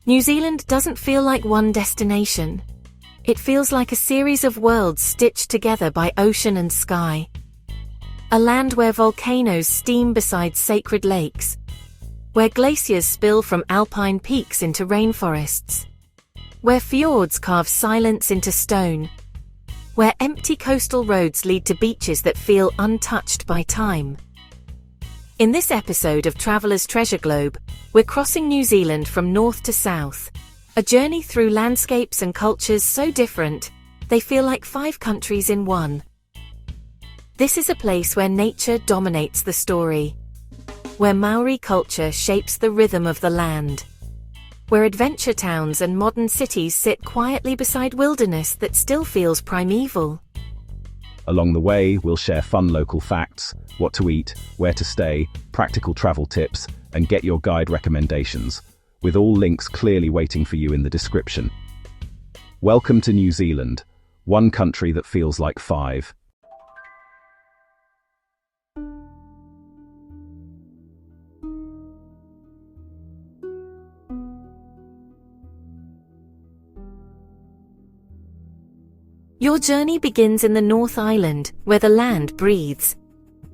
New Zealand doesn't feel like one destination. It feels like a series of worlds stitched together by ocean and sky. A land where volcanoes steam beside sacred lakes, where glaciers spill from alpine peaks into rainforests, where fjords carve silence into stone, where empty coastal roads lead to beaches that feel untouched by time. In this episode of Traveller's Treasure Globe, we're crossing New Zealand from north to south, a journey through landscapes and cultures so different, they feel like 5 countries in one. This is a place where nature dominates the story, where Māori culture shapes the rhythm of the land, where adventure towns and modern cities sit quietly beside wilderness that still feels primeval. Along the way, we'll share fun local facts, what to eat, where to stay, practical travel tips, and get your guide recommendations, with all links clearly waiting for you in the description. Welcome to New Zealand, one country that feels like 5. Your journey begins in the North Island, where the land breathes.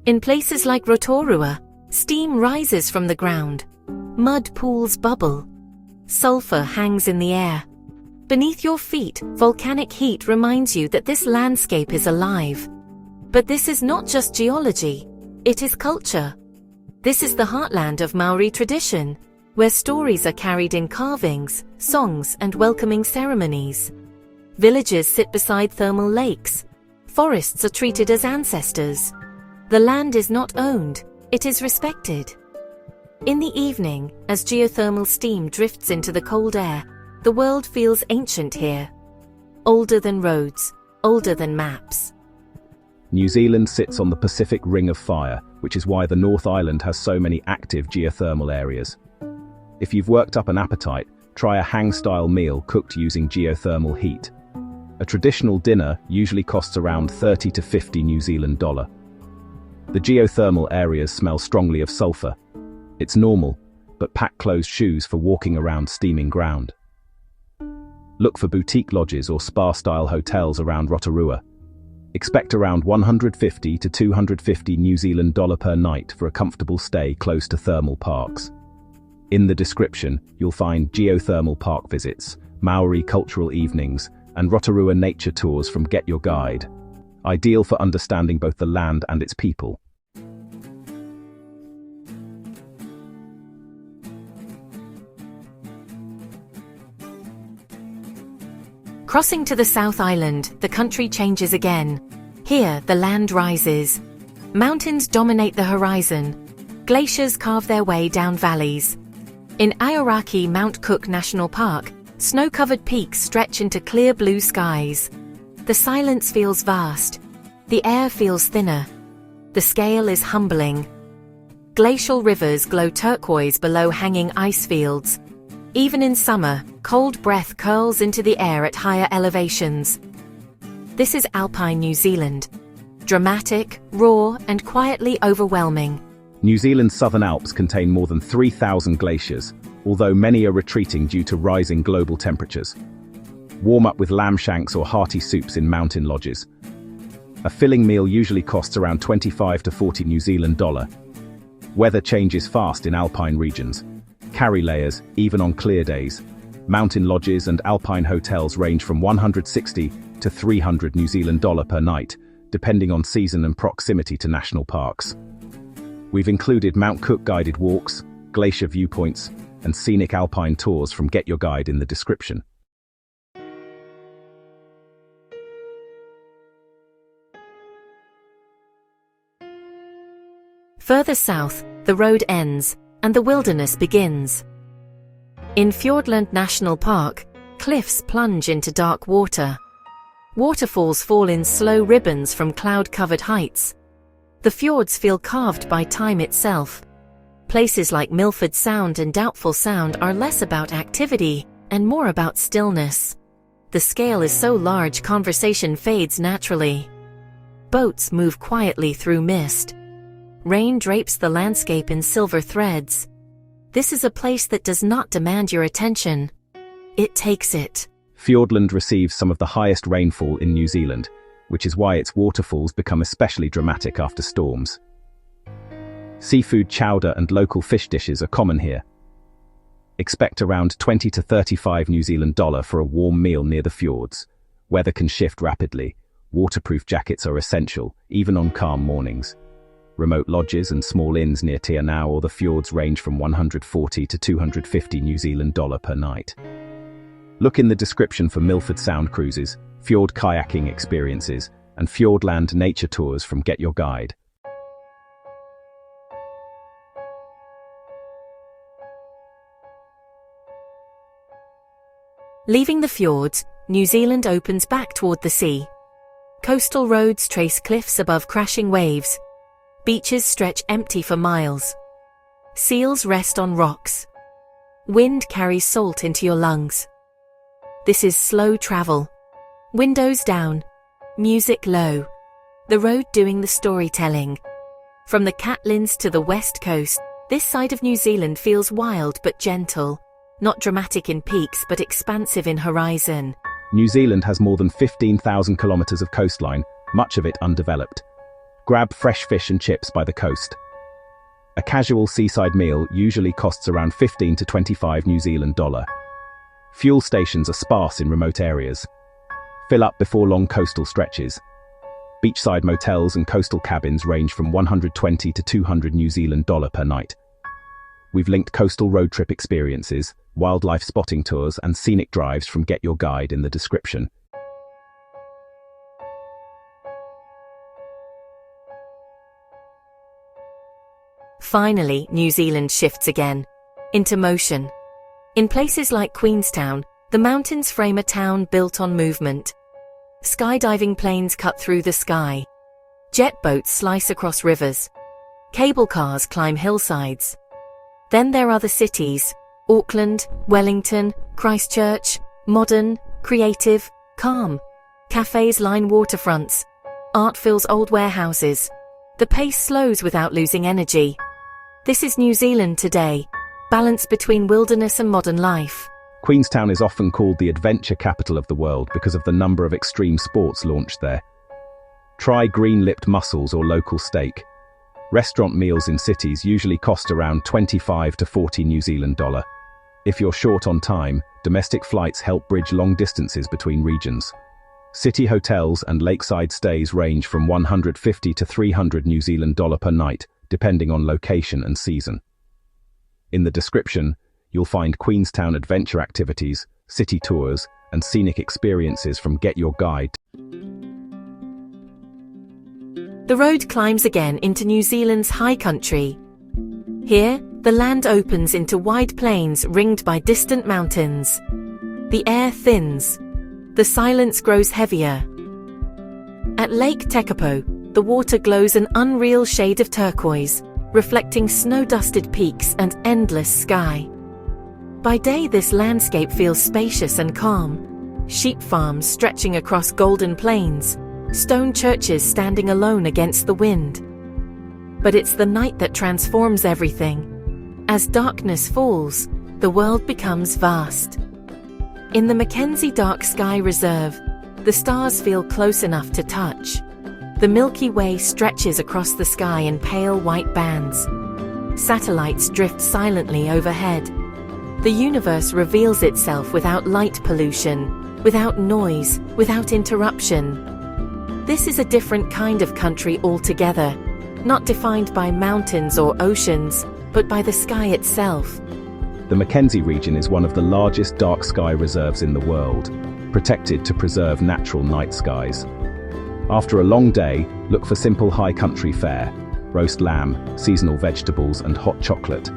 In places like Rotorua, steam rises from the ground. Mud pools bubble. Sulfur hangs in the air. Beneath your feet, volcanic heat reminds you that this landscape is alive. But this is not just geology, it is culture. This is the heartland of Māori tradition, where stories are carried in carvings, songs, and welcoming ceremonies. Villages sit beside thermal lakes. Forests are treated as ancestors. The land is not owned, it is respected. In the evening, as geothermal steam drifts into the cold air, the world feels ancient here. Older than roads, older than maps. New Zealand sits on the Pacific Ring of Fire, which is why the North Island has so many active geothermal areas. If you've worked up an appetite, try a hang-style meal cooked using geothermal heat. A traditional dinner usually costs around 30 to 50 New Zealand dollar. The geothermal areas smell strongly of sulfur. It's normal, but pack closed shoes for walking around steaming ground. Look for boutique lodges or spa-style hotels around Rotorua. Expect around 150 to 250 New Zealand dollar per night for a comfortable stay close to thermal parks. In the description, you'll find geothermal park visits, Māori cultural evenings, and Rotorua nature tours from Get Your Guide. Ideal for understanding both the land and its people. Crossing to the South Island, the country changes again. Here, the land rises. Mountains dominate the horizon. Glaciers carve their way down valleys. In Aoraki Mount Cook National Park, snow-covered peaks stretch into clear blue skies. The silence feels vast. The air feels thinner. The scale is humbling. Glacial rivers glow turquoise below hanging ice fields. Even in summer, cold breath curls into the air at higher elevations. This is alpine New Zealand. Dramatic, raw, and quietly overwhelming. New Zealand's Southern Alps contain more than 3,000 glaciers, although many are retreating due to rising global temperatures. Warm up with lamb shanks or hearty soups in mountain lodges. A filling meal usually costs around 25 to 40 New Zealand dollar. Weather changes fast in alpine regions. Carry layers, even on clear days. Mountain lodges and alpine hotels range from 160 to 300 New Zealand dollar per night, depending on season and proximity to national parks. We've included Mount Cook guided walks, glacier viewpoints, and scenic alpine tours from Get Your Guide in the description. Further south, the road ends, and the wilderness begins. In Fiordland National Park, cliffs plunge into dark water. Waterfalls fall in slow ribbons from cloud-covered heights. The fjords feel carved by time itself. Places like Milford Sound and Doubtful Sound are less about activity and more about stillness. The scale is so large conversation fades naturally. Boats move quietly through mist. Rain drapes the landscape in silver threads. This is a place that does not demand your attention, it takes it. Fiordland receives some of the highest rainfall in New Zealand, which is why its waterfalls become especially dramatic after storms. Seafood chowder and local fish dishes are common here. Expect around 20 to 35 New Zealand dollar for a warm meal near the fjords. Weather can shift rapidly. Waterproof jackets are essential, even on calm mornings. Remote lodges and small inns near Tekapo or the fjords range from 140 to 250 New Zealand dollar per night. Look in the description for Milford Sound cruises, fjord kayaking experiences, and Fiordland nature tours from Get Your Guide. Leaving the fjords, New Zealand opens back toward the sea. Coastal roads trace cliffs above crashing waves. Beaches stretch empty for miles. Seals rest on rocks. Wind carries salt into your lungs. This is slow travel. Windows down. Music low. The road doing the storytelling. From the Catlins to the west coast, this side of New Zealand feels wild but gentle. Not dramatic in peaks but expansive in horizon. New Zealand has more than 15,000 kilometers of coastline, much of it undeveloped. Grab fresh fish and chips by the coast. A casual seaside meal usually costs around 15 to 25 New Zealand dollar. Fuel stations are sparse in remote areas. Fill up before long coastal stretches. Beachside motels and coastal cabins range from 120 to 200 New Zealand dollar per night. We've linked coastal road trip experiences, wildlife spotting tours and scenic drives from Get Your Guide in the description. Finally, New Zealand shifts again. Into motion. In places like Queenstown, the mountains frame a town built on movement. Skydiving planes cut through the sky. Jet boats slice across rivers. Cable cars climb hillsides. Then there are the cities: Auckland, Wellington, Christchurch, modern, creative, calm. Cafes line waterfronts. Art fills old warehouses. The pace slows without losing energy. This is New Zealand today, balance between wilderness and modern life. Queenstown is often called the adventure capital of the world because of the number of extreme sports launched there. Try green-lipped mussels or local steak. Restaurant meals in cities usually cost around 25 to 40 New Zealand dollar. If you're short on time, domestic flights help bridge long distances between regions. City hotels and lakeside stays range from 150 to 300 New Zealand dollar per night, depending on location and season. In the description, you'll find Queenstown adventure activities, city tours, and scenic experiences from Get Your Guide. The road climbs again into New Zealand's high country. Here, the land opens into wide plains ringed by distant mountains. The air thins. The silence grows heavier. At Lake Tekapo, the water glows an unreal shade of turquoise, reflecting snow-dusted peaks and endless sky. By day, this landscape feels spacious and calm. Sheep farms stretching across golden plains, stone churches standing alone against the wind. But it's the night that transforms everything. As darkness falls, the world becomes vast. In the Mackenzie Dark Sky Reserve, the stars feel close enough to touch. The Milky Way stretches across the sky in pale white bands. Satellites drift silently overhead. The universe reveals itself without light pollution, without noise, without interruption. This is a different kind of country altogether, not defined by mountains or oceans, but by the sky itself. The Mackenzie region is one of the largest dark sky reserves in the world, protected to preserve natural night skies. After a long day, look for simple high country fare: roast lamb, seasonal vegetables, and hot chocolate.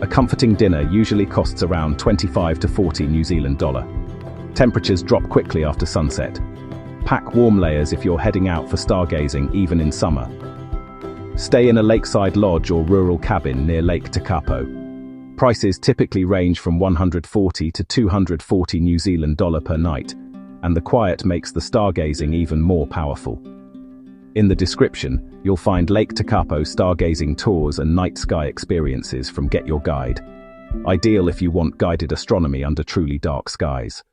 A comforting dinner usually costs around 25 to 40 New Zealand dollar. Temperatures drop quickly after sunset. Pack warm layers if you're heading out for stargazing, even in summer. Stay in a lakeside lodge or rural cabin near Lake Tekapo. Prices typically range from 140 to 240 New Zealand dollar per night, and the quiet makes the stargazing even more powerful. In the description, you'll find Lake Tekapo stargazing tours and night sky experiences from Get Your Guide. ideal if you want guided astronomy under truly dark skies.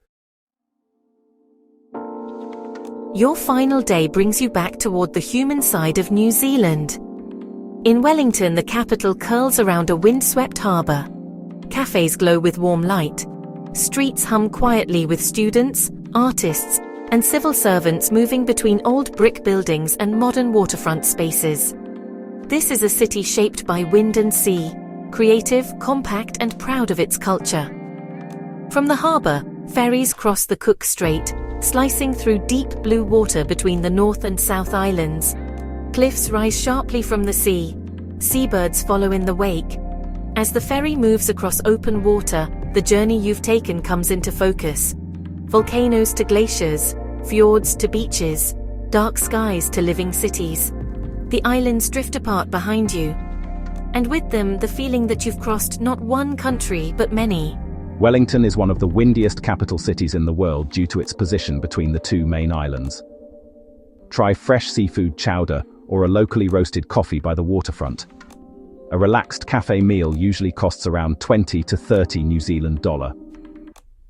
Your final day brings you back toward the human side of New Zealand. In Wellington, the capital curls around a windswept harbour. Cafes glow with warm light. Streets hum quietly with students, artists, and civil servants moving between old brick buildings and modern waterfront spaces. This is a city shaped by wind and sea, creative, compact, and proud of its culture. From the harbour, ferries cross the Cook Strait, slicing through deep blue water between the North and South Islands. Cliffs rise sharply from the sea. Seabirds follow in the wake. As the ferry moves across open water, the journey you've taken comes into focus. Volcanoes to glaciers, fjords to beaches, dark skies to living cities. The islands drift apart behind you, and with them the feeling that you've crossed not one country but many. Wellington is one of the windiest capital cities in the world due to its position between the two main islands. Try fresh seafood chowder or a locally roasted coffee by the waterfront. A relaxed cafe meal usually costs around 20 to 30 New Zealand dollar.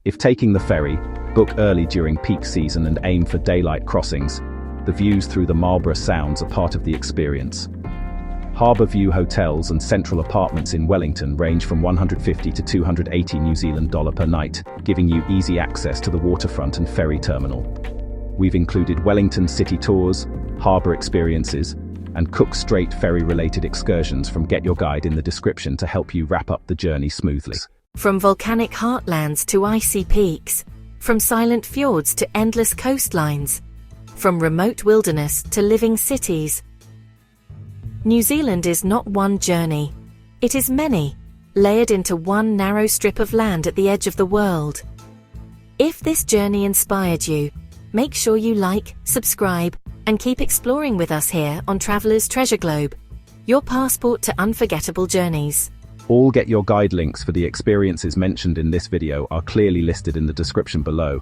If taking the ferry, book early during peak season and aim for daylight crossings. The views through the Marlborough Sounds are part of the experience. Harbour View hotels and central apartments in Wellington range from 150 to 280 New Zealand dollar per night, giving you easy access to the waterfront and ferry terminal. We've included Wellington city tours, harbour experiences, and Cook Strait ferry-related excursions from Get Your Guide in the description to help you wrap up the journey smoothly. From volcanic heartlands to icy peaks, from silent fjords to endless coastlines, from remote wilderness to living cities, New Zealand is not one journey. It is many, layered into one narrow strip of land at the edge of the world. If this journey inspired you, make sure you like, subscribe, and keep exploring with us here on Traveller's Treasure Globe, your passport to unforgettable journeys. All Get Your Guide links for the experiences mentioned in this video are clearly listed in the description below.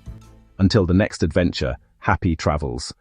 Until the next adventure, happy travels.